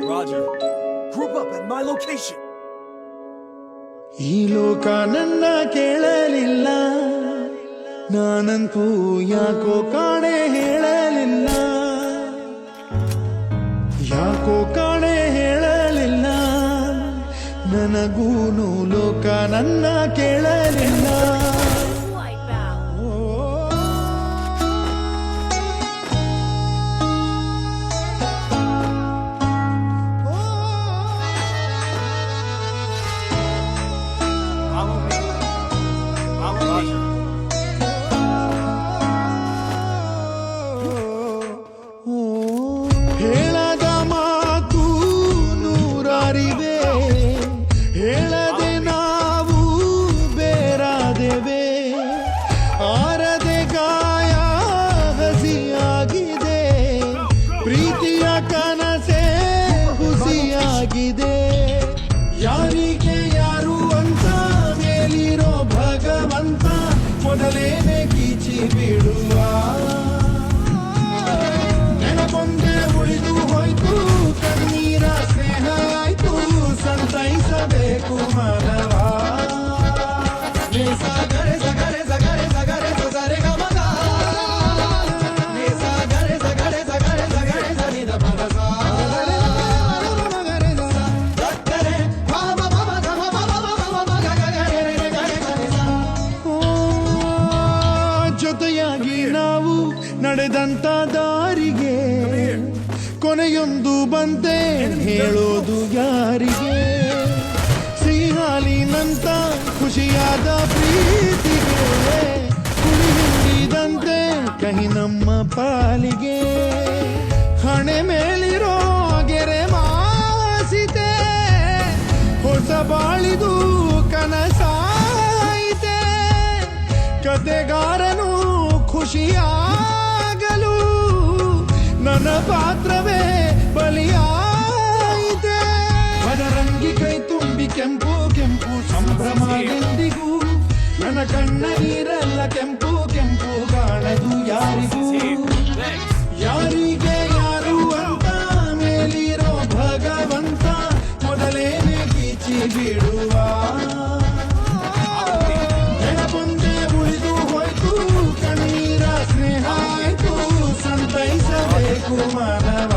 Roger. Group up at my location. ಈ ಲೋಕ ನನ್ನ ಕೇಳಲಿಲ್ಲ, ನಾನಂತೂ ಯಾಕೋ ಕಾಣೆ ಹೇಳಲಿಲ್ಲ, ಯಾಕೋ ಕಾಣೆ ಹೇಳಲಿಲ್ಲ, ನನಗೂನು ಲೋಕ ನನ್ನ ಕೇಳಲಿಲ್ಲ. ಹೇಳದ ಮಾತು ನೂರಾರಿವೆ, ಹೇಳದೆ ನಾವು ಬೇರಾದೆವೆ, ಆರದೆ ಗಾಯ ಹಸಿಯಾಗಿದೆ, ಪ್ರೀತಿಯ ಕನಸೆ ಹುಸಿಯಾಗಿದೆ. ಯಾರಿಗೆ ಯಾರು ಅಂತ ಮೇಲಿರೋ ಭಗವಂತ ಮೊದಲೇನೆ ಕೀಚಿ ಬಿಡುವ. ನೆನಪೊಂದೆ ಉಳಿದು ಹೋಯ್ತು, ಕಣ್ಣೀರ ಸ್ನೇಹ ಆಯ್ತು, ಸಂತೈಸಬೇಕು ಮನವ. ಸಗರೆ ಸಗರೆ ಸಗರೆ ಸಗರೆ ಸಗರೆ ಗಮಗ, ಸಗರೆ ಸಗರೆ ಸಗರೆ ಸಗರೆ ಸರಿದ ಭಗಸ. ಜೊತೆಯಾಗಿ ನಾವು ನಡೆದಂತ ದಾರಿಗೆ ಕೊನೆಯೊಂದು ಬಂತೆ ಹೇಳೋದು ಯಾರಿಗೆ. ಸಿಹಿಹಾಲಿನಂತ ಖುಷಿಯಾದ ಪ್ರೀತಿಗೆ ಕುಡಿ ಹಿಂಡಿದಂತೆ ಕಹಿ ನಮ್ಮ ಪಾಲಿಗೆ. ಹಣೆ ಮೇಲಿರೋ ಗೆರೆ ಮಾಸಿತೆ, ಹೊಸ ಬಾಳಿದು ಕನಸಾಯಿತೆ, ಕತೆಗಾರನು ಖುಷಿಯಾಗಲು ನನ್ನ ಪಾತ್ರವೇ ಬಲಿಯಾಯಿತೆ. ಅದರಂಗಿ ಕೈ ತುಂಬಿ ಕೆಂಪು ಕೆಂಪು ಸಂಭ್ರಮ ಎಂದಿಗೂ, ನನ್ನ ಕಣ್ಣ ನೀರೆಲ್ಲ ಕೆಂಪು ಕೆಂಪು ಕಾಣದು ಯಾರಿಗೂ. ಯಾರಿಗೆ ಯಾರು ಅಂತ ಮೇಲಿರೋ ಭಗವಂತ ಮೊದಲೇನೆ ಕೀಚಿ ಬಿಡುವ. ನೆನಪೊಂದೆ ಉಳಿದು ಹೋಯ್ತು, ಕಣ್ಣೀರ ಸ್ನೇಹ ಆಯ್ತು, ಸಂತೈಸಬೇಕು ಮಾನವ.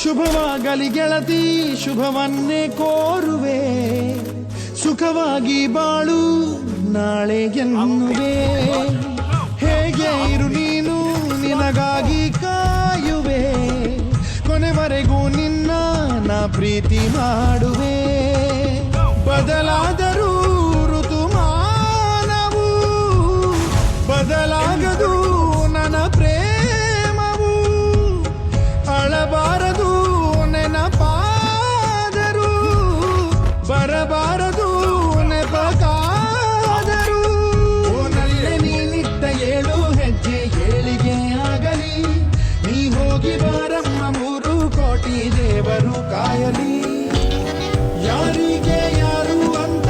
ಶುಭವಾಗಲಿ ಗೆಳತಿ, ಶುಭವನ್ನೇ ಕೋರುವೆ, ಸುಖವಾಗಿ ಬಾಳು ನಾಳೆ ಎನ್ನುವೆ. ಹೇಗೆ ಇರು ನೀನು, ನಿನಗಾಗಿ ಕಾಯುವೆ, ಕೊನೆವರೆಗೂ ನಿನ್ನ ನಾ ಪ್ರೀತಿ ಮಾಡುವೆ. ಬದಲಾದರೂ ಋತುಮಾನವು ಬದಲಾಗದು ನನ್ನ ಪ್ರೇಮವು. ಅಳಬಾರದು ನೆನಪಾದರು, ಬರಬಾರದು ನೆಪಕಾದರು. ಓನಲ್ಲೇ ನೀನಿಟ್ಟ 7 ಹೆಜ್ಜೆ ಏಳಿಗೆ ಆಗಲಿ, ನೀ ಹೋಗಿ ಬಾರಮ್ಮ 3 ಕೋಟಿ ದೇವರು ಕಾಯಲಿ. ಯಾರಿಗೆ ಯಾರು ಅಂತ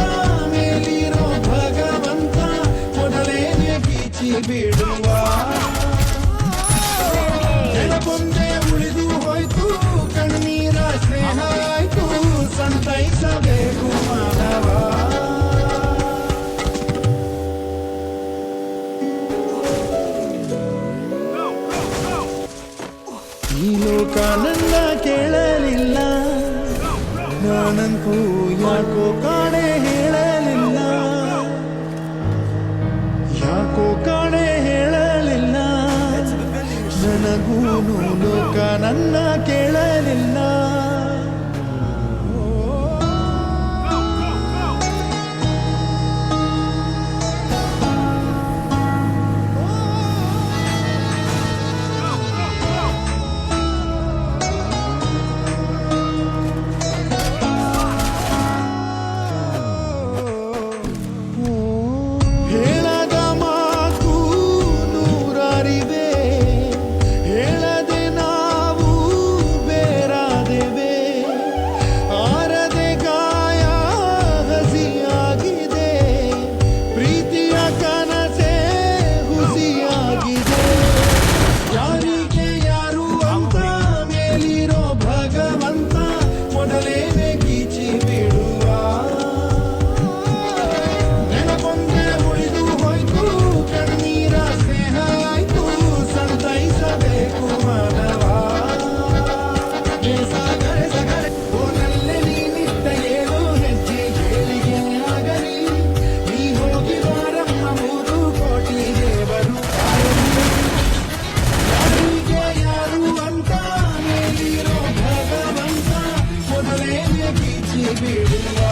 ಬೀಳುವ